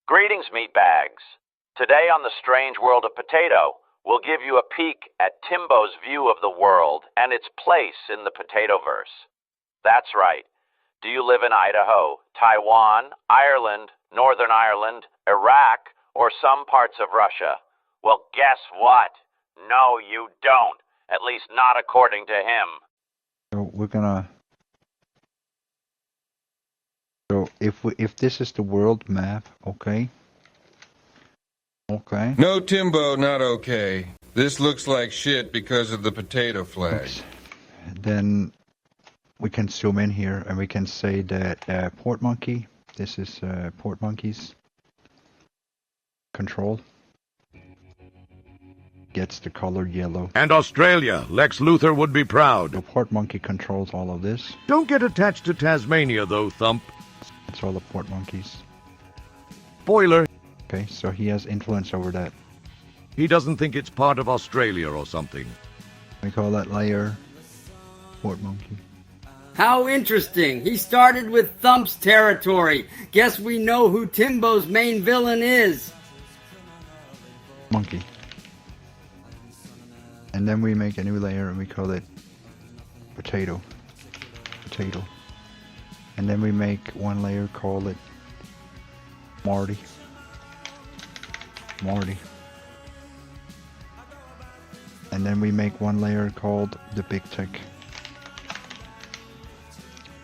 Greetings, meatbags. Today on the strange world of potato, we'll give you a peek at Timbo's view of the world and its place in the Potatoverse. That's right. Do you live in Idaho, Taiwan, Ireland, Northern Ireland, Iraq, or some parts of Russia? Well, guess what? No, you don't. At least not according to him. So we're gonna. So if this is the world map, okay. Okay. No, Timbo, not okay. This looks like shit because of the potato flag. Oops. Then we can zoom in here and we can say that port monkey. This is port monkey's control. Gets the color yellow. And Australia, Lex Luthor would be proud. The port monkey controls all of this. Don't get attached to Tasmania, though, Thump. It's all the port monkeys. Spoiler. Okay, so he has influence over that. He doesn't think it's part of Australia or something. We call that layer port monkey. How interesting. He started with Thump's territory. Guess we know who Timbo's main villain is. Monkey. And then we make a new layer and we call it potato. Potato. And then we make one layer, call it Marty. Marty. And then we make one layer called the Big Tech.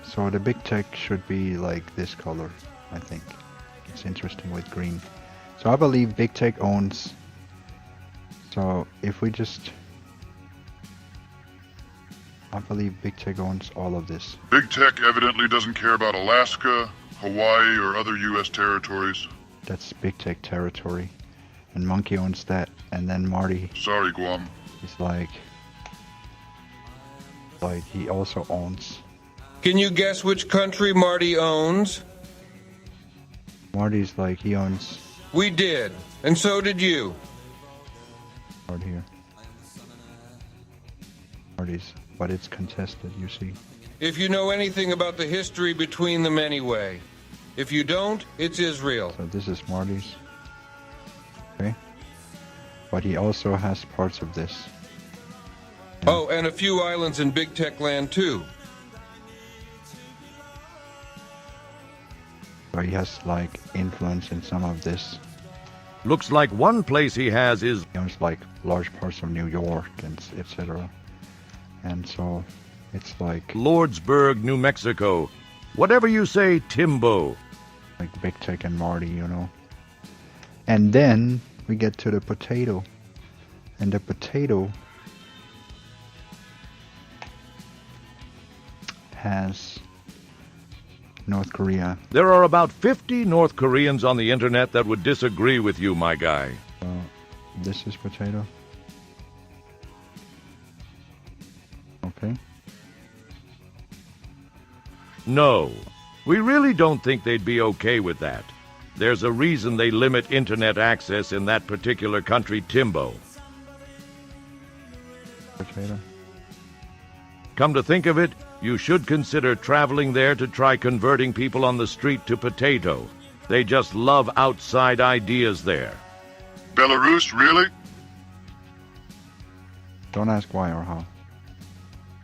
So the Big Tech should be like this color, I think. It's interesting with green. So I believe Big Tech owns. So if we just, I believe Big Tech owns all of this. Big Tech evidently doesn't care about Alaska, Hawaii, or other U.S. territories. That's Big Tech territory. And Monkey owns that. And then Marty. Sorry, Guam. He's like he also owns. Can you guess which country Marty owns? Marty's like, he owns. We did, and so did you. Right here. Marty's, but it's contested, you see. If you know anything about the history between them anyway. If you don't, it's Israel. So this is Marty's. Okay. But he also has parts of this. Yeah. Oh, and a few islands in Big Tech land too. So he has like influence in some of this. Looks like one place he has is... He owns like large parts of New York and etc. And so it's like... Lordsburg, New Mexico. Whatever you say, Timbo. Like Big Tech and Marty, you know. And then we get to the potato. And the potato has North Korea. There are about 50 North Koreans on the internet that would disagree with you, my guy. This is potato. Okay. No, we really don't think they'd be okay with that. There's a reason they limit internet access in that particular country, Timbo. Potato. Come to think of it, you should consider traveling there to try converting people on the street to potato. They just love outside ideas there. Belarus, really? Don't ask why or how.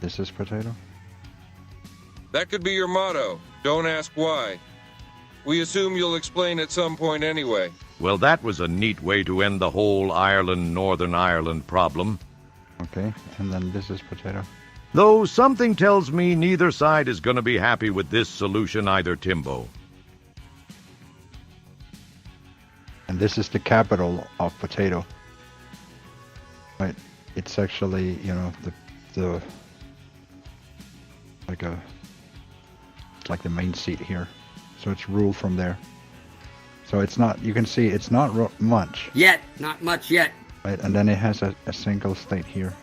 This is potato. That could be your motto. Don't ask why. We assume you'll explain at some point anyway. Well, that was a neat way to end the whole Ireland, Northern Ireland problem. Okay, and then this is potato. Though something tells me neither side is going to be happy with this solution either, Timbo. And this is the capital of potato. Right, it's actually, you know, the like the main seat here. So it's ruled from there. So it's not, you can see it's not much. Yet, not much yet. Right, and then it has a single state here.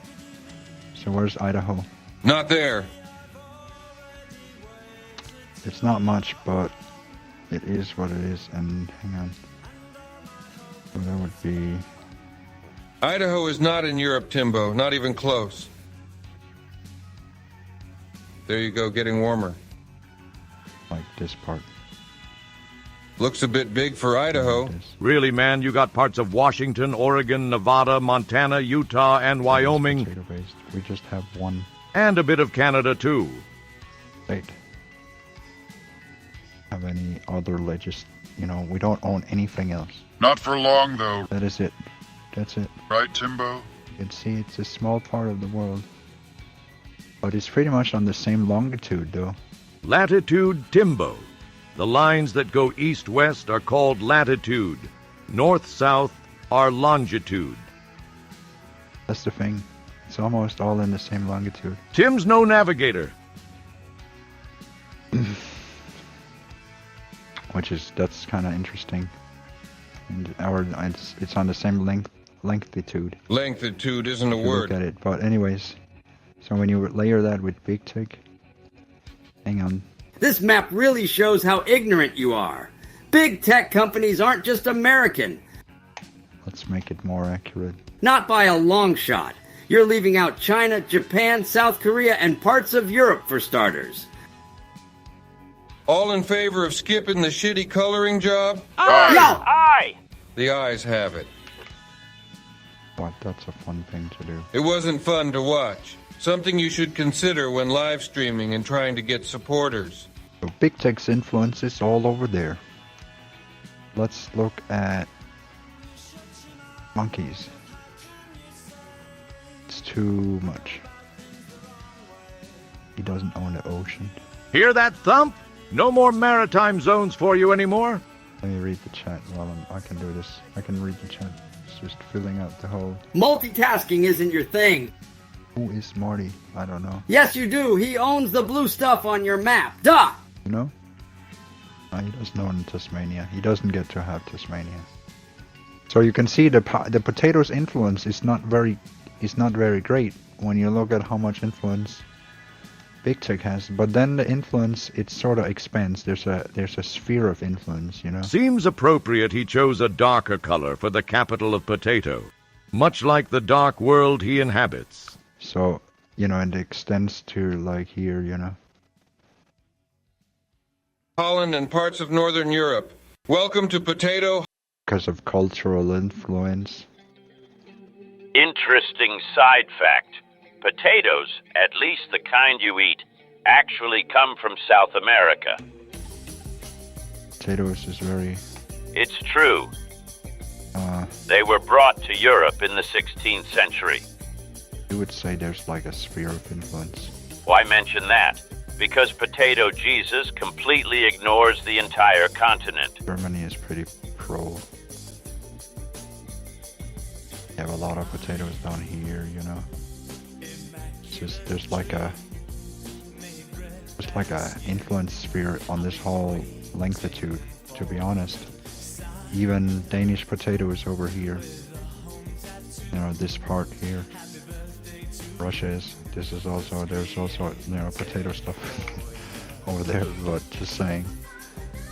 So where's Idaho? Not there. It's not much, but it is what it is. And hang on. So that would be... Idaho is not in Europe, Timbo. Not even close. There you go, getting warmer. like this part. Looks a bit big for Idaho. Really, man, you got parts of Washington, Oregon, Nevada, Montana, Utah, and Wyoming. Potato-based. We just have one And a bit of Canada, too. state. Have any other we don't own anything else. Not for long, though. That is it. That's it. Right, Timbo? You can see it's a small part of the world. But it's pretty much on the same longitude, though. Latitude Timbo. The lines that go east-west are called latitude. North-south are longitude. That's the thing. It's almost all in the same longitude. Tim's no navigator. That's kind of interesting. And it's on the same lengthitude. Lengthitude isn't a If you word. look at it. But anyways, so when you layer that with Big Tech, hang on. This map really shows how ignorant you are. Big tech companies aren't just American. Let's make it more accurate. Not by a long shot. You're leaving out China, Japan, South Korea, and parts of Europe for starters. All in favor of skipping the shitty coloring job? Aye. No! Aye! The ayes have it. What? That's a fun thing to do. It wasn't fun to watch. Something you should consider when live streaming and trying to get supporters. So Big Tech's influence is all over there. Let's look at monkeys. It's too much. He doesn't own the ocean. Hear that thump? No more maritime zones for you anymore. Let me read the chat while I can do this. I can read the chat. It's just filling out the whole... Multitasking isn't your thing. Who is Marty? I don't know. Yes, you do. He owns the blue stuff on your map. Duh! You know? He doesn't own Tasmania. He doesn't get to have Tasmania. So you can see the potato's influence is not very great when you look at how much influence Big Tech has. But then the influence, it sort of expands. There's a sphere of influence, you know. Seems appropriate he chose a darker color for the capital of potato, much like the dark world he inhabits. So, and it extends to like here, Holland and parts of Northern Europe. Welcome to Potato. Because of cultural influence. Interesting side fact. Potatoes, at least the kind you eat, actually come from South America. Potatoes is very... It's true. They were brought to Europe in the 16th century. You would say there's like a sphere of influence. Why mention that? Because Potato Jesus completely ignores the entire continent. Germany is pretty pro. You have a lot of potatoes down here, It's just there's like a influence sphere on this whole lengthitude, to be honest. Even Danish potatoes over here. This part here. Russia is. There's also potato stuff over there, but just saying.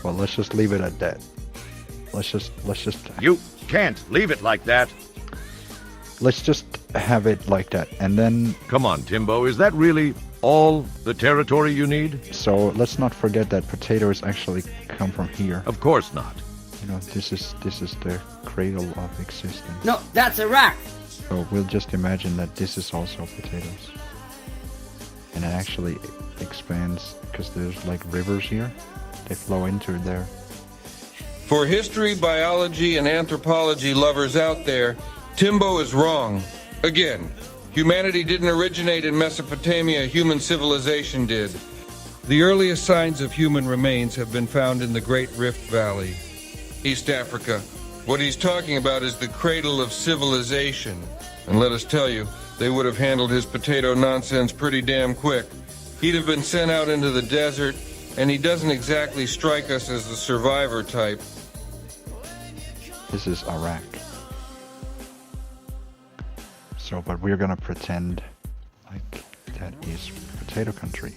Well, let's just leave it at that. Let's just You can't leave it like that. let's just have it like that, and then Come on, Timbo, is that really all the territory you need? so let's not forget that potatoes actually come from here. Of course not. This is the cradle of existence. No, that's Iraq. So we'll just imagine that this is also potatoes. And it actually expands because there's like rivers here. They flow into there. For history, biology, and anthropology lovers out there, Timbo is wrong. Again, humanity didn't originate in Mesopotamia, human civilization did. The earliest signs of human remains have been found in the Great Rift Valley, East Africa. What he's talking about is the cradle of civilization. And let us tell you, they would have handled his potato nonsense pretty damn quick. He'd have been sent out into the desert, and he doesn't exactly strike us as the survivor type. This is Iraq. So, but we're gonna pretend like that is potato country.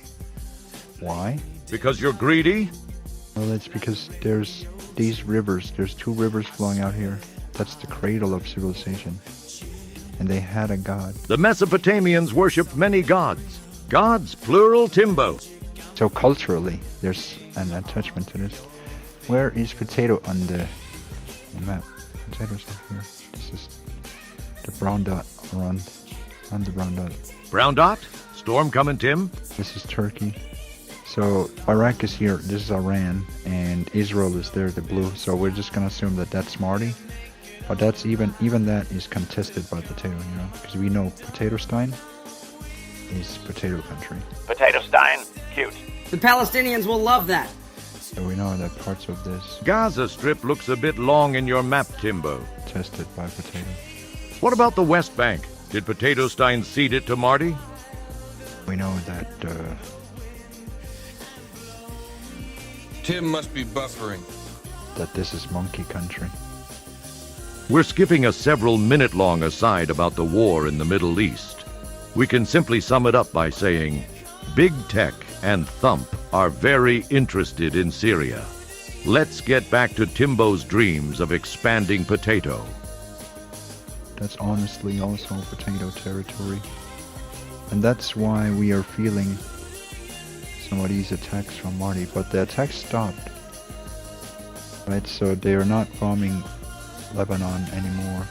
Why? Because you're greedy? Well, it's because there's these rivers. There's two rivers flowing out here. That's the cradle of civilization. And they had a god. The Mesopotamians worshipped many gods. Gods, plural, Timbo. So culturally, there's an attachment to this. Where is potato on the map? Potatoes are here. This is the brown dot around the brown dot. Brown dot? Storm coming, Tim? This is Turkey. So Iraq is here. This is Iran, and Israel is there, the blue. So we're just gonna assume that that's Marty. But that's even that is contested by potato, you know, because we know Potato Stein is potato country. Potato Stein? Cute. The Palestinians will love that. So we know that parts of this Gaza Strip looks a bit long in your map, Timbo. tested by potato. What about the West Bank? Did Potato Stein cede it to Marty? We know that Tim must be buffering. this is monkey country. We're skipping a several-minute-long aside about the war in the Middle East. We can simply sum it up by saying, Big Tech and Thump are very interested in Syria. Let's get back to Timbo's dreams of expanding potato. That's honestly also potato territory. And that's why we are feeling some of these attacks from Marty. But the attacks stopped. Right, so they are not bombing Lebanon anymore.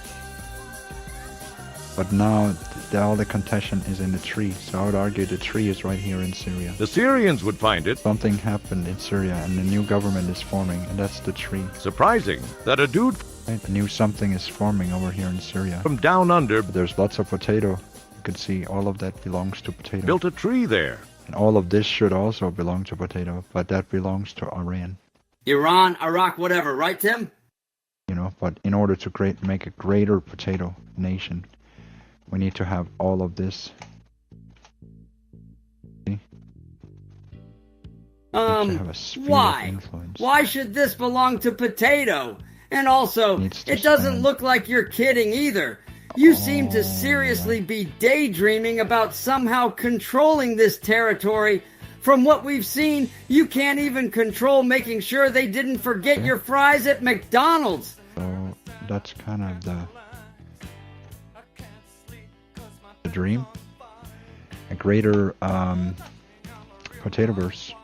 But now all the contention is in the tree. So I would argue the tree is right here in Syria. The Syrians would find it Something happened in Syria and a new government is forming, and that's the tree. surprising that a dude Right? A new something is forming over here in Syria. from down under There's lots of potato. You can see all of that belongs to potato. built a tree there. And all of this should also belong to potato, but that belongs to Iran. Iran, Iraq, whatever, right, Tim? You know, but in order to make a greater potato nation, we need to have all of this. See? to have a sphere of Why? influence. Why should this belong to Potato? And also, Needs to it doesn't stand. look like you're kidding either. You seem to seriously be daydreaming about somehow controlling this territory. From what we've seen, you can't even control making sure they didn't forget your fries at McDonald's. So that's kind of the dream. A greater Potatoverse.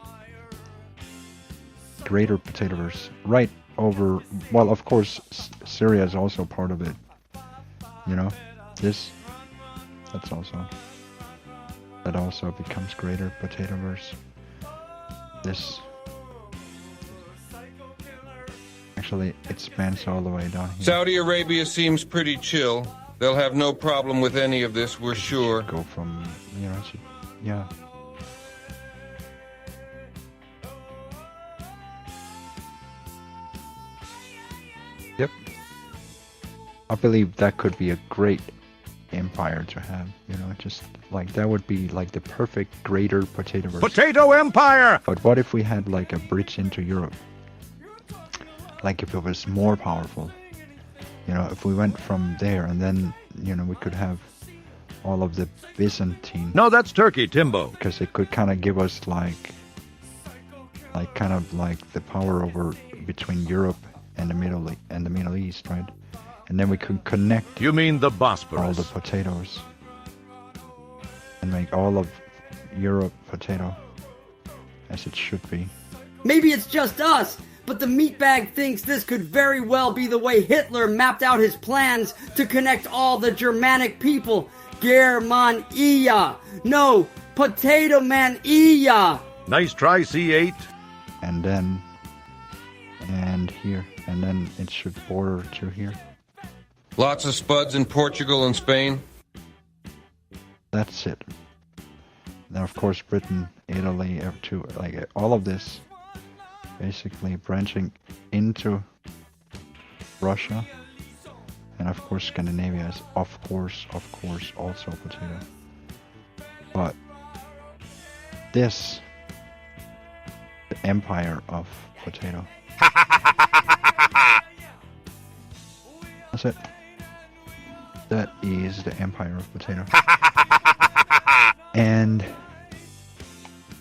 Greater Potatoverse. Right over, well, of course, Syria is also part of it. You know, that's also, that also becomes greater Potatoverse. This, actually, it spans all the way down here. Saudi Arabia seems pretty chill. They'll have no problem with any of this, we're sure. Go from, you know, yeah. Yep. I believe that could be a great empire to have, you know, just like that would be like the perfect greater Potatoverse. Potato Empire! But what if we had like a bridge into Europe? Like if it was more powerful. You know, if we went from there and then, you know, we could have all of the Byzantine. No, that's Turkey, Timbo. Because it could kind of give us like kind of like the power over between Europe and the Middle East, right? And then we could connect You mean the all Bosporus. the potatoes and make all of Europe potato as it should be. Maybe it's just us, but the meatbag thinks this could very well be the way Hitler mapped out his plans to connect all the Germanic people. Germania. No, Potato Mania. Nice try, C8. And then, and here, and then it should border to here. Lots of spuds in Portugal and Spain. That's it. Then of course Britain, Italy, to like all of this, basically branching into Russia, and of course Scandinavia is of course also potato. But this, the empire of potato. That's it. That is the empire of potato. And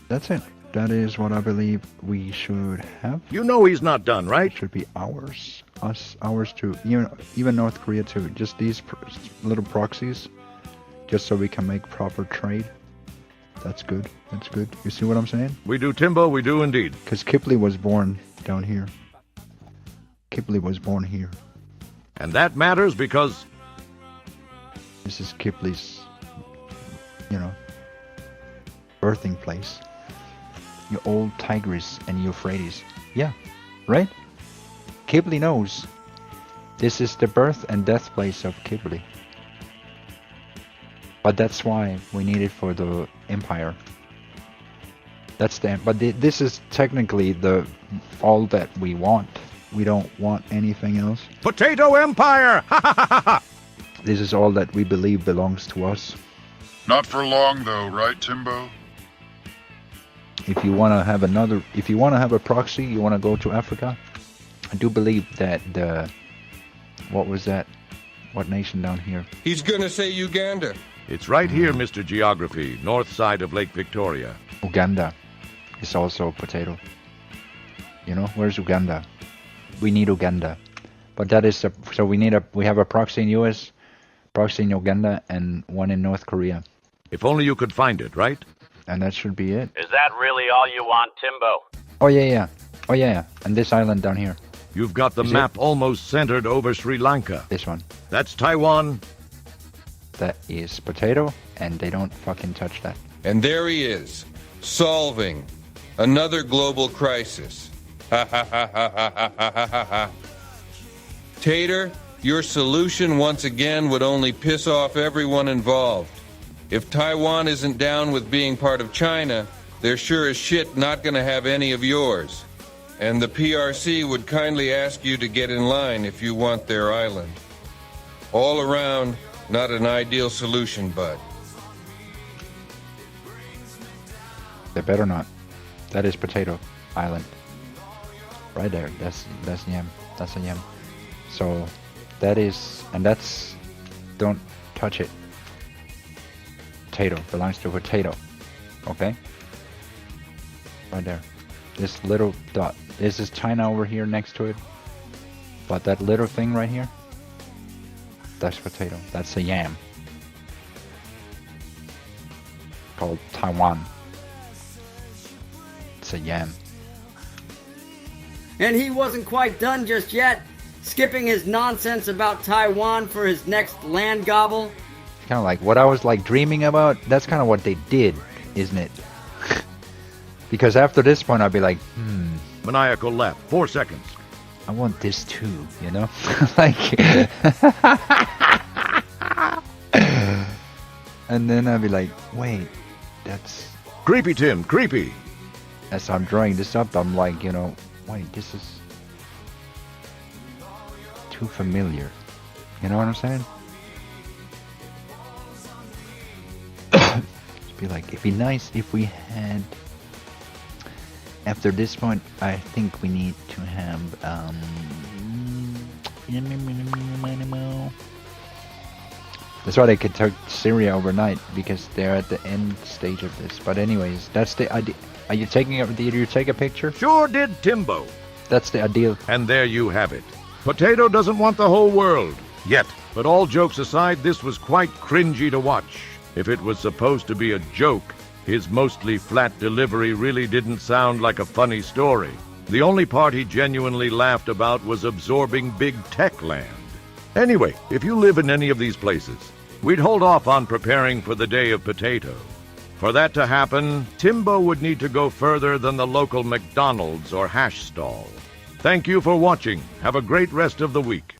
that's it. That is what I believe we should have. You know he's not done, right? It should be ours. Ours too. Even North Korea too. Just these little proxies. Just so we can make proper trade. That's good. That's good. You see what I'm saying? We do, Timbo, we do indeed. Because Kipling was born down here. Kibble was born here. And that matters because This is Kibble's, birthing place. Your old Tigris and Euphrates. Yeah, right? Kibble knows. This is the birth and death place of Kibble. But that's why we need it for the Empire. This is technically all that we want. We don't want anything else. Potato Empire! Ha ha ha ha! This is all that we believe belongs to us. Not for long, though, right, Timbo? If you want to have a proxy, you want to go to Africa. I do believe that what was that? What nation down here? He's gonna say Uganda. It's right here, Mr. Geography, north side of Lake Victoria. Uganda is also a potato. Where's Uganda? We need Uganda. But that is so we have a proxy in US, proxy in Uganda, and one in North Korea. If only you could find it, right? And that should be it. Is that really all you want, Timbo? Oh yeah. And this island down here. You've got the map almost centered over Sri Lanka. This one. That's Taiwan. That is potato, and they don't fucking touch that. And there he is, solving another global crisis. Ha ha ha ha ha ha ha ha ha. Tater, your solution once again would only piss off everyone involved. If Taiwan isn't down with being part of China, they're sure as shit not gonna have any of yours. And the PRC would kindly ask you to get in line if you want their island. All around, not an ideal solution, bud. They better not. That is Potato Island. Right there. That's yam. That's a yam. So don't touch it. Potato belongs to potato. Okay? Right there. This little dot. This is China over here next to it. But that little thing right here, that's potato. That's a yam. Called Taiwan. It's a yam. And he wasn't quite done just yet, skipping his nonsense about Taiwan for his next land gobble. Kind of like what I was dreaming about. That's kind of what they did, isn't it? Because after this point, I'd be like, Maniacal laugh. 4 seconds. I want this too, And then I'd be like, wait, that's... Creepy, Tim, creepy. As I'm drawing this up, I'm like, wait, this is too familiar. You know what I'm saying? It'd be nice if we had... After this point, I think we need to have, That's why they could take Syria overnight, because they're at the end stage of this. But anyways, that's the idea. Did you take a picture? Sure did, Timbo. That's the ideal. And there you have it. Potato doesn't want the whole world. Yet. But all jokes aside, this was quite cringy to watch. If it was supposed to be a joke, his mostly flat delivery really didn't sound like a funny story. The only part he genuinely laughed about was absorbing big tech land. Anyway, if you live in any of these places, we'd hold off on preparing for the Day of Potato. For that to happen, Timbo would need to go further than the local McDonald's or hash stall. Thank you for watching. Have a great rest of the week.